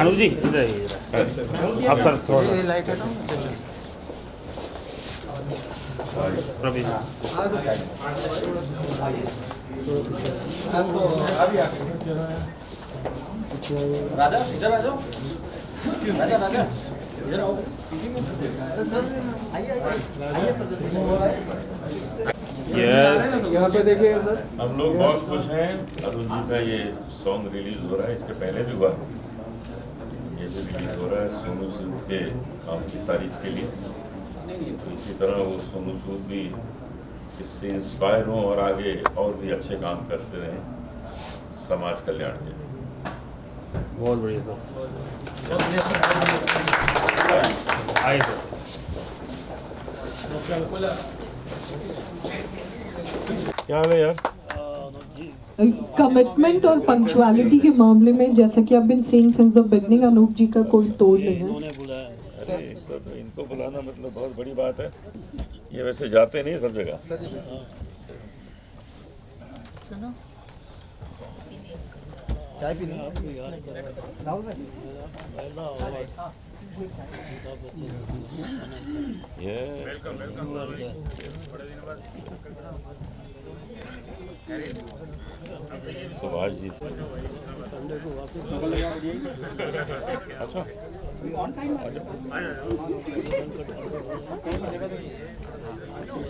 अनुज जी इधर आइए आप सर थोड़ा लाइट है रवि राजा इधर आ जाओ राजा राजा इधर आओ सर आइए आइए सर यस यहाँ पे देखिए सर। हम लोग बहुत खुश हैं। अरुण जी का ये सॉन्ग रिलीज हो रहा है, इसके पहले भी हुआ, ये भी रिलीज हो रहा है सोनू सूद के काम की तारीफ के लिए। तो इसी तरह वो सोनू सूद भी इससे इंस्पायर हों और आगे और भी अच्छे काम करते रहें समाज कल्याण के। बहुत बढ़िया सर आइए सर। क्या हाल है यार? कमिटमेंट और पंक्चुअलिटी के मामले में जैसा कि आप been seeing since the beginning, Anoop ji का कोई तोड़ नहीं है। अरे इनको बुलाना मतलब बहुत बड़ी बात है। ये वैसे जाते नहीं सब जगह। सुनो चाय पीनी राहुल भाई सुभाष जी अच्छा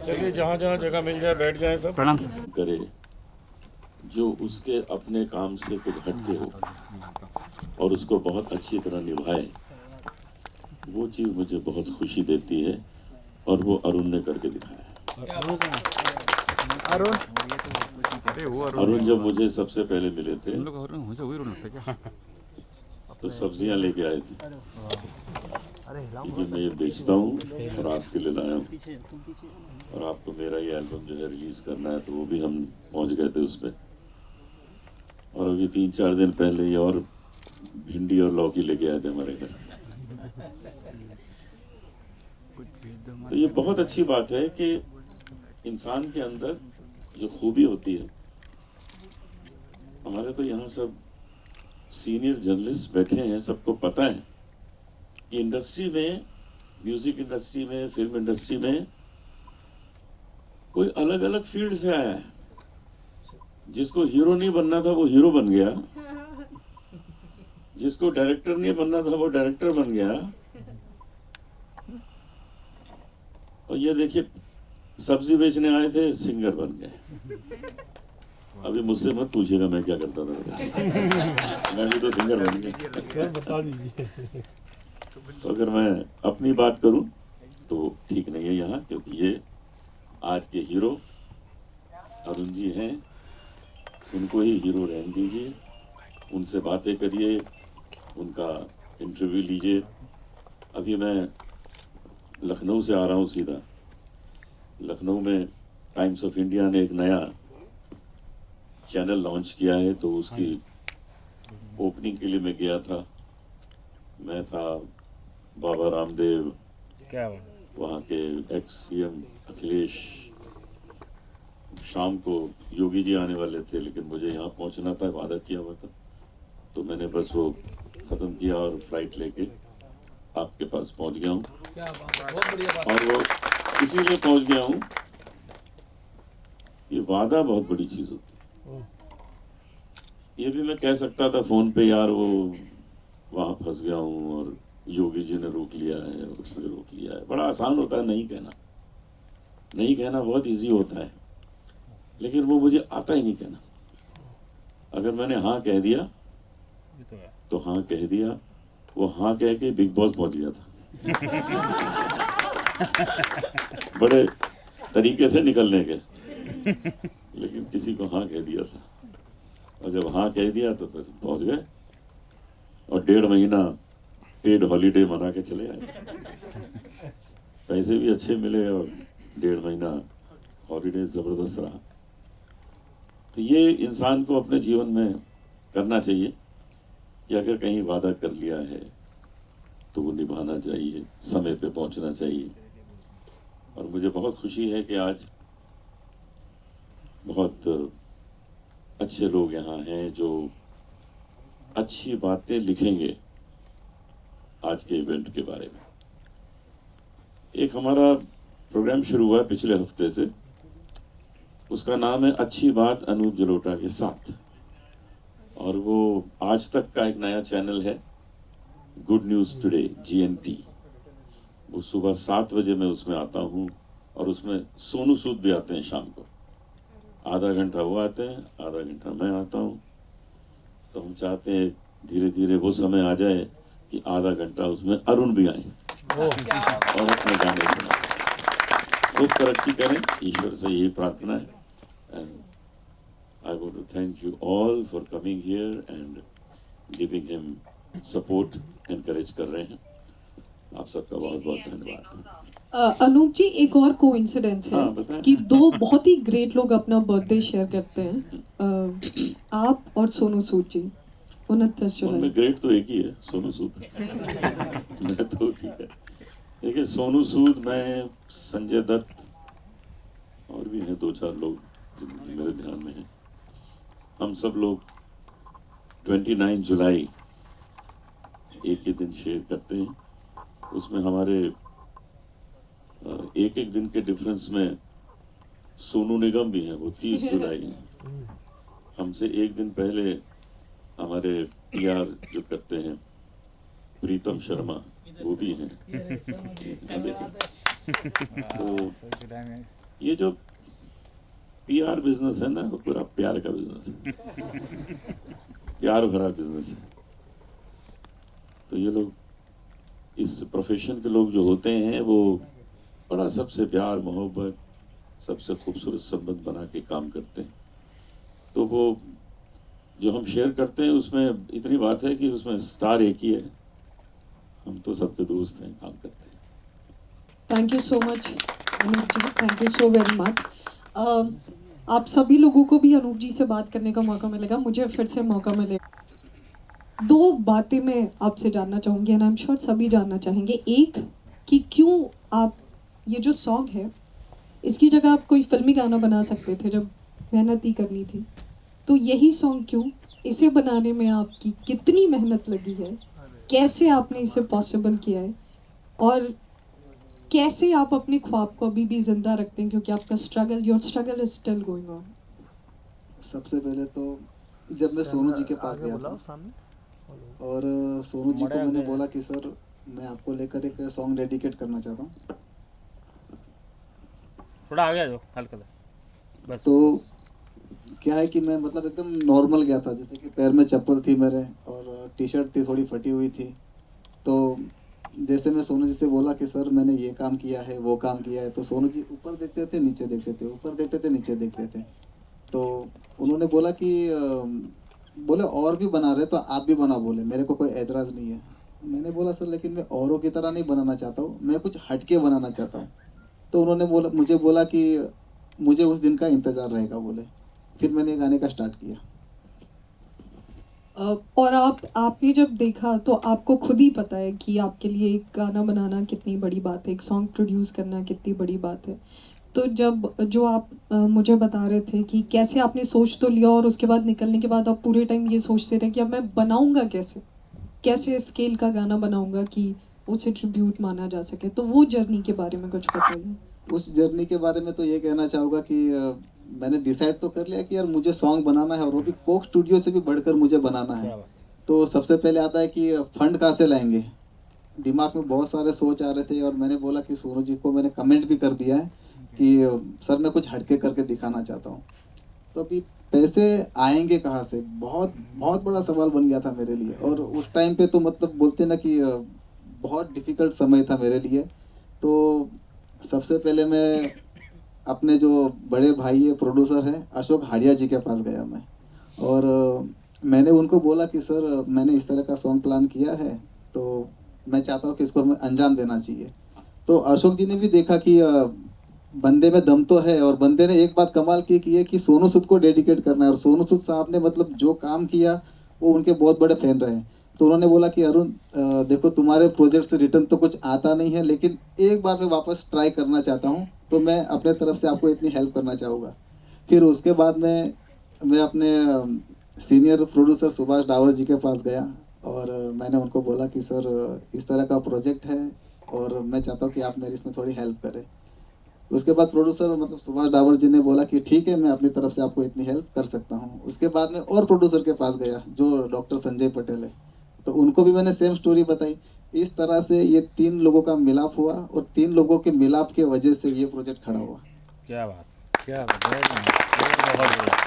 चलिए जहाँ जहाँ जगह मिल जाए बैठ जाए सब। प्रणाम करे जो उसके अपने काम से कुछ हटके हो और उसको बहुत अच्छी तरह निभाए, वो चीज़ मुझे बहुत खुशी देती है और वो अरुण ने करके दिखाया। अरुण जब मुझे सबसे पहले मिले थे तो सब्जियां लेके आए थे कि मैं ये बेचता हूँ और आपके लिए लाया हूँ और आपको मेरा ये एल्बम जो है रिलीज करना है, तो वो भी हम पहुँच गए थे उसमें। और अभी 3-4 दिन पहले ये और भिंडी और लौकी लेके आए थे हमारे घर। तो ये बहुत अच्छी बात है कि इंसान के अंदर जो खूबी होती है, हमारे तो यहाँ सब सीनियर जर्नलिस्ट बैठे हैं, सबको पता है कि इंडस्ट्री में, म्यूजिक इंडस्ट्री में, फिल्म इंडस्ट्री में कोई अलग अलग फील्ड से आया है। जिसको हीरो नहीं बनना था वो हीरो बन गया, जिसको डायरेक्टर नहीं बनना था वो डायरेक्टर बन गया। और ये देखिए सब्जी बेचने आए थे, सिंगर बन गए। अभी मुझसे मत पूछिएगा मैं क्या करता था, मैं भी तो सिंगर बन गया। बता दीजिए। तो अगर मैं अपनी बात करूं तो ठीक नहीं है यहाँ, क्योंकि ये आज के हीरो अरुण जी हैं, उनको ही हीरो रहने दीजिए, उनसे बातें करिए, उनका इंटरव्यू लीजिए। अभी मैं लखनऊ से आ रहा हूँ सीधा। लखनऊ में टाइम्स ऑफ इंडिया ने एक नया चैनल लॉन्च किया है, तो उसकी ओपनिंग के लिए मैं गया था। मैं था, बाबा रामदेव, क्या वहाँ के एक्स सीएम अखिलेश, शाम को योगी जी आने वाले थे, लेकिन मुझे यहाँ पहुँचना था, वादा किया हुआ था, तो मैंने बस वो ख़त्म किया और फ्लाइट लेके आपके पास पहुँच गया हूँ। और वो इसीलिए पहुँच गया हूँ, ये वादा बहुत बड़ी चीज़ होती है। ये भी मैं कह सकता था फ़ोन पे, यार वो वहाँ फंस गया हूँ और योगी जी ने रोक लिया है और उसने रोक लिया है। बड़ा आसान होता है नहीं कहना, नहीं कहना बहुत इजी होता है, लेकिन वो मुझे आता ही नहीं कहना। अगर मैंने हाँ कह दिया तो हाँ कह दिया, वो हाँ कह के बिग बॉस पहुंच गया था। बड़े तरीके थे निकलने के, लेकिन किसी को हाँ कह दिया था, और जब हाँ कह दिया तो फिर पहुंच गए, और 1.5 महीना पेड हॉलीडे मना के चले आए। पैसे भी अच्छे मिले और 1.5 महीना हॉलीडे जबरदस्त रहा। तो ये इंसान को अपने जीवन में करना चाहिए कि अगर कहीं वादा कर लिया है तो वो निभाना चाहिए, समय पे पहुंचना चाहिए। और मुझे बहुत खुशी है कि आज बहुत अच्छे लोग यहाँ हैं जो अच्छी बातें लिखेंगे आज के इवेंट के बारे में। एक हमारा प्रोग्राम शुरू हुआ पिछले हफ्ते से, उसका नाम है अच्छी बात अनूप जलोटा के साथ, और वो आज तक का एक नया चैनल है, गुड न्यूज़ टुडे GNT। वो सुबह 7 बजे मैं उसमें आता हूँ, और उसमें सोनू सूद भी आते हैं शाम को। आधा घंटा वो आते हैं, आधा घंटा मैं आता हूँ। तो हम चाहते हैं धीरे धीरे वो समय आ जाए कि आधा घंटा उसमें अरुण भी आए और अपने गाने सुनाए। खूब तरक्की करें, ईश्वर से यही प्रार्थना है। And I want to thank you all for coming here and giving him support, encourage कर रहे हैं। आप सबका बहुत बहुत धन्यवाद। अनूप जी, एक और कोइंसिडेंस है हाँ, बताएं। कि 2 बहुत ही ग्रेट लोग अपना बर्थडे शेयर करते हैं, आप और सोनू सूद जी। 29 जुलाई। उनमें ग्रेट तो एक ही है, सोनू सूद। मैं तो ठीक है। देखिए, सोनू सूद, मैं, संजय दत्त, और भी हैं 2-4 लोग जो मेरे ध्यान में हैं। हम सब लोग 29 जुलाई एक ही दिन शेयर करते हैं। उसमें हमारे एक दिन के डिफरेंस में सोनू निगम भी हैं, वो 30 जुलाई हैं। हमसे एक दिन पहले हमारे PR जो करते हैं प्रीतम शर्मा, वो भी हैं। तो ये जो PR बिजनेस है ना, वो पूरा प्यार का बिजनेस है, प्यार भरा बिजनेस है। तो ये लोग, इस प्रोफेशन के लोग जो होते हैं, वो बड़ा सबसे प्यार मोहब्बत, सबसे खूबसूरत संबंध बना के काम करते हैं। तो वो जो हम शेयर करते हैं उसमें इतनी बात है कि उसमें स्टार एक ही है, हम तो सबके दोस्त हैं, काम करते हैं। Thank you so much Anoop ji, thank you so very much. आप सभी लोगों को भी अनूप जी से बात करने का मौका मिलेगा, मुझे फिर से मौका मिलेगा। 2 बातें मैं आपसे जानना चाहूँगी, एंड आई एम श्योर सभी जानना चाहेंगे। एक, कि क्यों आप ये जो सॉन्ग है, इसकी जगह आप कोई फिल्मी गाना बना सकते थे जब मेहनत ही करनी थी, तो यही सॉन्ग क्यों? इसे बनाने में आपकी कितनी मेहनत लगी है, कैसे आपने इसे पॉसिबल किया है, और कैसे आप अपने ख्वाब को अभी भी जिंदा रखते हैं, क्योंकि आपका your struggle is still going on. सबसे पहले तो जब मैं सोनू जी के पास गया था, और सोनू जी को मैंने बोला कि सर, मैं आपको लेकर एक सॉन्ग डेडिकेट करना चाहता हूँ। थोड़ा आ गया जो हल्का बस। तो क्या है कि मैं मतलब एकदम नॉर्मल गया था, जैसे कि पैर में चप्पल थी मेरे, और टी-शर्ट थी थोड़ी फटी हुई थी। तो जैसे मैं सोनू जी से बोला कि सर मैंने ये काम किया है, वो काम किया है, तो सोनू जी ऊपर देखते थे, नीचे देखते थे, ऊपर देखते थे, नीचे देखते थे। तो उन्होंने बोला कि बोले और भी बना रहे तो आप भी बना, बोले मेरे को कोई एतराज़ नहीं है। मैंने बोला सर, लेकिन मैं औरों की तरह नहीं बनाना चाहता हूँ, मैं कुछ हटके बनाना चाहता हूँ। तो उन्होंने मुझे बोला कि मुझे उस दिन का इंतज़ार रहेगा, बोले। फिर मैंने गाने का स्टार्ट किया। और आपने जब देखा तो आपको खुद ही पता है कि आपके लिए एक गाना बनाना कितनी बड़ी बात है, एक सॉन्ग प्रोड्यूस करना कितनी बड़ी बात है। तो जब जो आप मुझे बता रहे थे कि कैसे आपने सोच तो लिया, और उसके बाद निकलने के बाद आप पूरे टाइम ये सोचते रहे कि अब मैं बनाऊंगा कैसे स्केल का गाना बनाऊंगा कि उसे ट्रिब्यूट माना जा सके। तो वो जर्नी के बारे में कुछ बताइए। उस जर्नी के बारे में तो ये कहना चाहूँगा कि मैंने डिसाइड तो कर लिया कि यार मुझे सॉन्ग बनाना है, और वो भी कोक स्टूडियो से भी बढ़कर मुझे बनाना है। तो सबसे पहले आता है कि फंड कहाँ से लाएंगे। दिमाग में बहुत सारे सोच आ रहे थे, और मैंने बोला कि सोनू जी को मैंने कमेंट भी कर दिया है कि सर मैं कुछ हटके करके दिखाना चाहता हूँ। तो अभी पैसे आएंगे कहाँ से, बहुत बहुत बड़ा सवाल बन गया था मेरे लिए। और उस टाइम पे तो मतलब बोलते ना कि बहुत डिफ़िकल्ट समय था मेरे लिए। तो सबसे पहले मैं अपने जो बड़े भाई है, प्रोड्यूसर हैं, अशोक हाड़िया जी के पास गया मैं। और मैंने उनको बोला कि सर मैंने इस तरह का सॉन्ग प्लान किया है, तो मैं चाहता हूँ कि इसको मैं अंजाम देना चाहिए। तो अशोक जी ने भी देखा कि बंदे में दम तो है, और बंदे ने एक बात कमाल की है कि सोनू सूद को डेडिकेट करना है। और सोनू सूद साहब ने मतलब जो काम किया वो उनके बहुत बड़े फैन रहे। तो उन्होंने बोला कि अरुण देखो तुम्हारे प्रोजेक्ट से रिटर्न तो कुछ आता नहीं है, लेकिन एक बार मैं वापस ट्राई करना चाहता हूँ, तो मैं अपने तरफ से आपको इतनी हेल्प करना चाहूँगा। फिर उसके बाद में मैं अपने सीनियर प्रोड्यूसर सुभाष डावर जी के पास गया, और मैंने उनको बोला कि सर इस तरह का प्रोजेक्ट है और मैं चाहता हूँ कि आप मेरी इसमें थोड़ी हेल्प करें। उसके बाद प्रोड्यूसर मतलब सुभाष डावर जी ने बोला कि ठीक है, मैं अपनी तरफ से आपको इतनी हेल्प कर सकता हूँ। उसके बाद में और प्रोड्यूसर के पास गया जो डॉक्टर संजय पटेल है, तो उनको भी मैंने सेम स्टोरी बताई। इस तरह से ये 3 लोगों का मिलाप हुआ, और 3 लोगों के मिलाप के वजह से ये प्रोजेक्ट खड़ा हुआ। क्या बात, क्या बात, बहुत बढ़िया।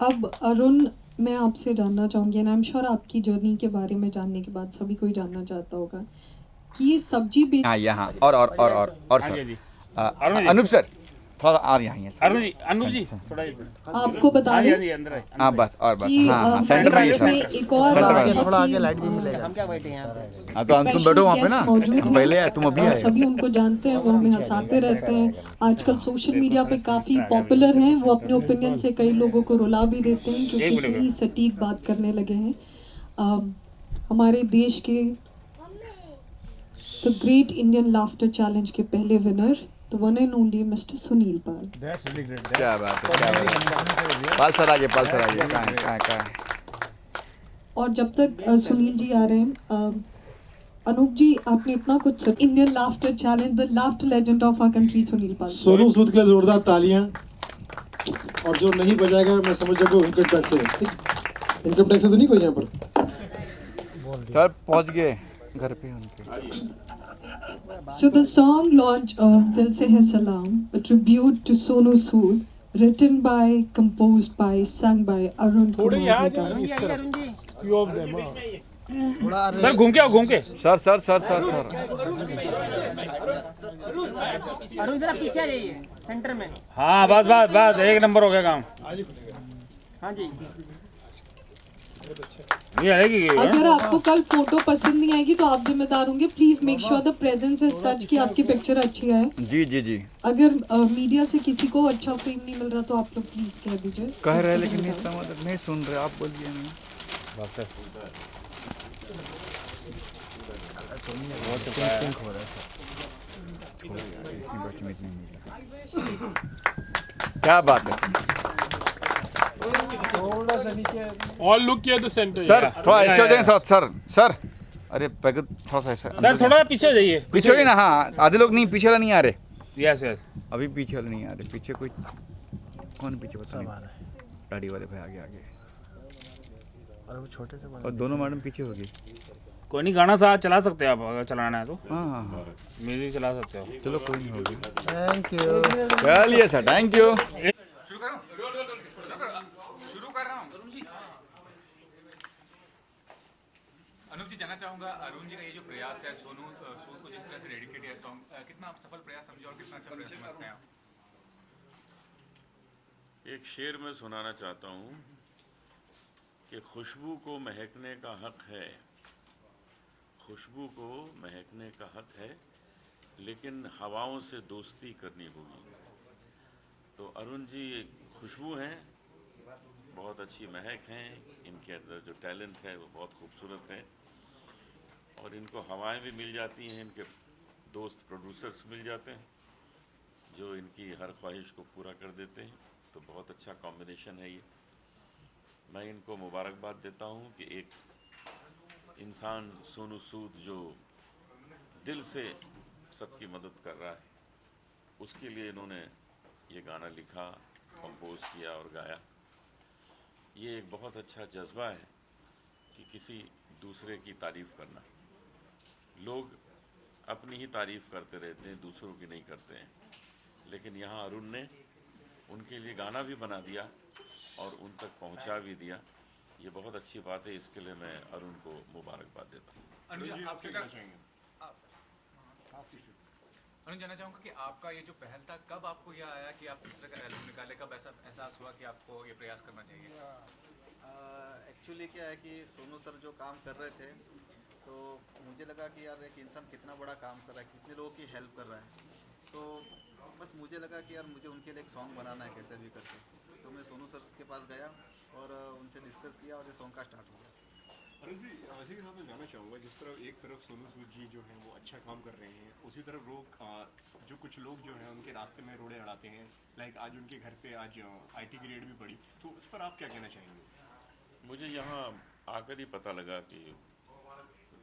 अब अरुण, मैं आपसे जानना चाहूँगी, एंड आई एम श्योर आपकी जर्नी के बारे में जानने के बाद सभी कोई जानना चाहता होगा कि ये सब्जी बेच हाँ यहाँ और हाँ सर जी, अ, अनूप सर थोड़ा और यहाँ है सर। अरुण जी, अनूप जी थोड़ा आपको बता हाँ जी, हाँ दें जी, अंदर आइए, हाँ अंदर बस और बस कि हाँ हाँ मध्य सेंटर में ही प्रदेश में सर। एक और सेंटर में। बहुत ही हाँ तो तुम बैठो वहाँ पे ना, मौजूद हम पहले आए, तुम अभी आप आए। सभी उनको जानते हैं, वो हमें हंसाते रहते हैं। आजकल सोशल मीडिया पे काफ़ी पॉपुलर हैं, वो अपने ओपिनियन से कई लोगों को रुला भी देते हैं क्योंकि इतनी सटीक बात करने लगे हैं। हमारे देश के the great Indian laughter challenge के पहले winner, the one and only mister Sunil Pal. That's really great. क्या बात है, क्या बात है। पाल सर आगे कहाँ है। और जब तक सुनील जी आ रहे हैं, अनूप जी आपने इतना कुछ Indian laughter challenge, the laughter legend of our country Sunil Pal. Sonu Sood के लिए जोरदार तालियां। और जो नहीं बजाएगा मैं समझ जाऊंगा इनकम टैक्स है। इनकम टैक्स तो नहीं कोई यहाँ पर? सर पहुँच गए घर पे उनके। So the song launch of Dil Se Hai Salam, a tribute to Sonu Sood, written by, composed by, sung by Arun Kumar Megara. Sir घूम के आओ, घूम के। सर अरुण जरा पीछे आ जाइए सेंटर में। हाँ बस एक नंबर हो गया काम। हाँ जी, ये आएगी अगर आपको कल फोटो पसंद नहीं आएगी तो आप जिम्मेदार होंगे। Please make sure the presence is such कि आपकी पिक्चर अच्छी आए। जी अगर मीडिया से किसी को अच्छा फ्रेम नहीं मिल रहा तो आप लोग प्लीज कह दीजिए। कह रहे लेकिन नहीं समझ नहीं सुन रहे, आप बोलिए नहीं। क्या बात है। All look at the center. Sir थोड़ा ऐसे हो जाए सर अरे पैकेट थोड़ा सा ऐसा सर थोड़ा पीछे हो जाइए। पीछे हो गए ना। हाँ आधे लोग नहीं, पीछे वाला नहीं आ रहे। Yes yes. अभी पीछे वाले नहीं आ रहे। पीछे कोई कौन पीछे बता नहीं। दाढ़ी वाले भाई आगे और वो छोटे से और दोनों मैडम पीछे हो गई। कोई नहीं, गाना सा चला सकते हैं आप अगर चलाना है तो। हाँ म्यूजिक चला सकते हो। चलो कोई नहीं होगी। Thank you. चलिए सर, थैंक यू। शुरू कर रहा हूँ। अनूप जी, जानना चाहूंगा अरुण जी का ये जो प्रयास है सोनू सूद को जिस तरह से डेडिकेट है सॉन्ग, कितना आप सफल प्रयास समझे और कितना अच्छा प्रयास समझते हैं आप? एक शेर में सुनाना चाहता हूँ कि खुशबू को महकने का हक है, खुशबू को महकने का हक है, लेकिन हवाओं से दोस्ती करनी होगी। तो अरुण जी खुशबू हैं, बहुत अच्छी महक हैं, इनके अंदर जो टैलेंट है वो बहुत खूबसूरत है, और इनको हवाएं भी मिल जाती हैं, इनके दोस्त प्रोड्यूसर्स मिल जाते हैं जो इनकी हर ख्वाहिश को पूरा कर देते हैं। तो बहुत अच्छा कॉम्बिनेशन है ये। मैं इनको मुबारकबाद देता हूँ कि एक इंसान सोनू सूद जो दिल से सबकी मदद कर रहा है, उसके लिए इन्होंने ये गाना लिखा, कंपोज किया और गाया। ये एक बहुत अच्छा जज्बा है कि किसी दूसरे की तारीफ़ करना। लोग अपनी ही तारीफ़ करते रहते हैं, दूसरों की नहीं करते हैं। लेकिन यहाँ अरुण ने उनके लिए गाना भी बना दिया और उन तक पहुँचा भी दिया। ये बहुत अच्छी बात है, इसके लिए मैं अरुण को मुबारकबाद देता हूँ। अनुज आपसे अनुज जानना चाहूँगा कि आपका ये जो पहल था, कब आपको यह आया कि आप इस तरह का एल्बम निकाले, कब ऐसा एहसास हुआ कि आपको ये प्रयास करना चाहिए? एक्चुअली क्या है कि सोनू सर जो काम कर रहे थे तो मुझे लगा कि यार एक इंसान कितना बड़ा काम कर रहा है, कितने लोगों की हेल्प कर रहा है, तो बस मुझे लगा कि यार मुझे उनके लिए एक सॉन्ग बनाना है कैसे भी करके। तो मैं सोनू सर के पास गया और उनसे डिस्कस किया और ये सॉन्ग का स्टार्ट हो गया। अरुण जी, इसी के साथ मैं जानना चाहूँगा, जिस तरह एक तरफ सोनू सूद जी जो हैं वो अच्छा काम कर रहे हैं, उसी तरफ जो कुछ लोग जो हैं उनके रास्ते में रोड़े अड़ाते हैं। लाइक आज उनके घर पे आज IT की रेड भी पड़ी, तो उस पर आप क्या कहना चाहेंगे? मुझे यहाँ आकर ही पता लगा कि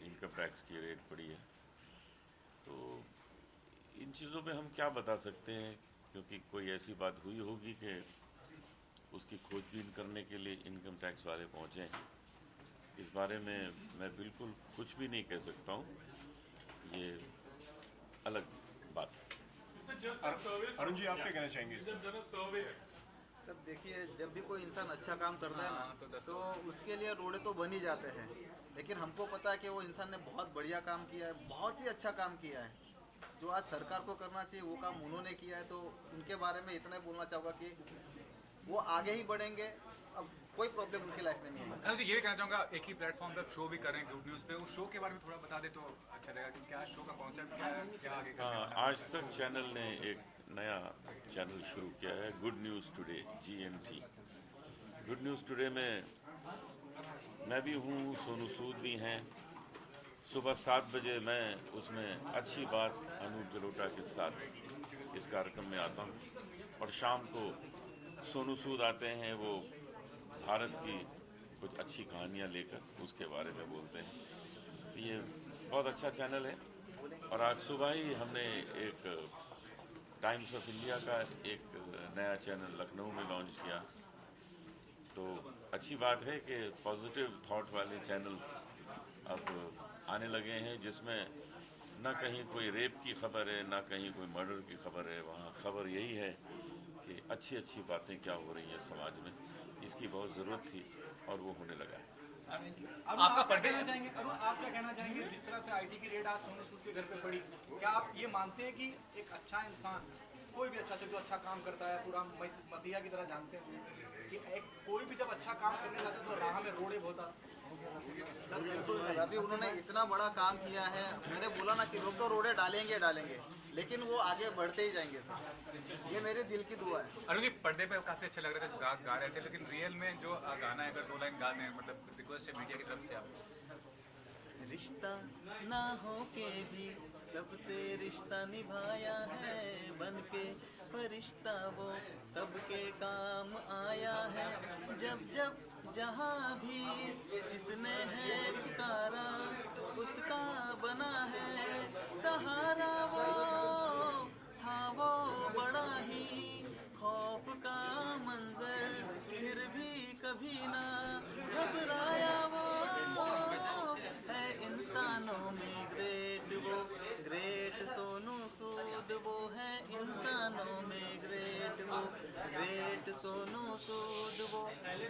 इनकम टैक्स की रेड पड़ी है, तो इन चीज़ों पे हम क्या बता सकते हैं, क्योंकि कोई ऐसी बात हुई होगी कि उसकी खोजबीन करने के लिए इनकम टैक्स वाले पहुँचे हैं। इस बारे में मैं बिल्कुल कुछ भी नहीं कह सकता हूँ, ये अलग बात है। अरुण जी, आप क्या कहना चाहेंगे? सर देखिए, जब भी कोई इंसान अच्छा काम करता है ना तो उसके लिए रोड़े तो बन ही जाते हैं, लेकिन हमको पता है कि वो इंसान ने बहुत बढ़िया काम किया है, बहुत ही अच्छा काम किया है। जो आज सरकार को करना चाहिए वो काम उन्होंने किया है, तो उनके बारे में इतना ही बोलना चाहूँगा कि वो आगे ही बढ़ेंगे, अब कोई प्रॉब्लम उनकी लाइफ में नहीं है। अनुज ये भी कहना चाहूँगा, एक ही प्लेटफॉर्म पर शो भी कर रहे हैं गुड न्यूज़ पे, उस शो के बारे में थोड़ा बता दे तो अच्छा रहेगा कि क्या शो का कॉन्सेप्ट क्या है, क्या आगे करना है? आज तक चैनल ने एक नया चैनल शुरू किया है, good news today, GNT। Good news today में मैं भी हूँ, सोनू सूद भी हैं। सुबह 7 बजे मैं उसमें अच्छी बात अनूप जलोटा के साथ इस कार्यक्रम में आता हूँ, और शाम को सोनू सूद आते हैं, वो भारत की कुछ अच्छी कहानियाँ लेकर उसके बारे में बोलते हैं। तो ये बहुत अच्छा चैनल है। और आज सुबह ही हमने एक टाइम्स ऑफ इंडिया का एक नया चैनल लखनऊ में लॉन्च किया। तो अच्छी बात है कि पॉजिटिव थॉट वाले चैनल्स अब आने लगे हैं, जिसमें ना कहीं कोई रेप की खबर है, ना कहीं कोई मर्डर की खबर है। वहाँ खबर यही है कि अच्छी अच्छी बातें क्या हो रही हैं समाज में, इसकी बहुत ज़रूरत थी और वो होने लगा है। आपका पर्दे कहना चाहेंगे, आप क्या कहना चाहेंगे जिस तरह से IT की रेड आज सोनू सूद के घर पे पड़ी, क्या आप ये मानते हैं कि एक अच्छा इंसान, कोई भी अच्छा जो अच्छा काम करता है, पूरा मसीहा की तरह जानते हैं कि कोई भी जब अच्छा काम करने जाता है तो राह में रोड़े होता? सर बिल्कुल सर, अभी उन्होंने इतना बड़ा काम किया है, मैंने बोला ना कि लोग तो रोड़े डालेंगे, लेकिन वो आगे बढ़ते ही जाएंगे सर, ये मेरे दिल की दुआ है। अरुण जी, पर्दे पे काफी अच्छा लग रहा था, गा रहे थे, लेकिन रियल में जो गाना है, अगर 2 लाइन गा दें, मतलब रिक्वेस्ट है मीडिया की तरफ से आप। रिश्ता ना हो के भी सबसे रिश्ता निभाया है, बन के फरिश्ता वो सबके काम आया है। जब जब जहाँ भी जिसने है पुकारा, उसका बना है सहारा। वो था वो बड़ा ही खौफ का मंजर, फिर भी कभी ना घबराया। वो है इंसानों में ग्रेट, वो ग्रेट सोनू सूद, वो है इंसानों में ग्रेट, वो ग्रेट सोनू सूद। वो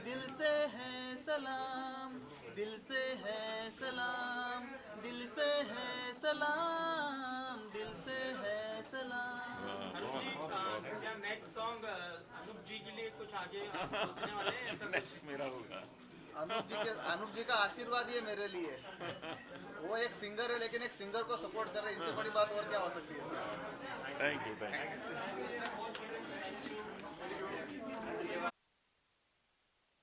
दिल से है सलाम, दिल से है सलाम, दिल से है सलाम, दिल से है सलाम। नेक्स्ट सॉन्ग अनूप जी के लिए कुछ आगे सोचने वाले हैं ऐसा? नेक्स्ट मेरा होगा। अनूप जी का आशीर्वाद ही है मेरे लिए। वो एक सिंगर है, लेकिन एक सिंगर को सपोर्ट कर रहे हैं, इससे बड़ी बात और क्या हो सकती है सर? Thank you.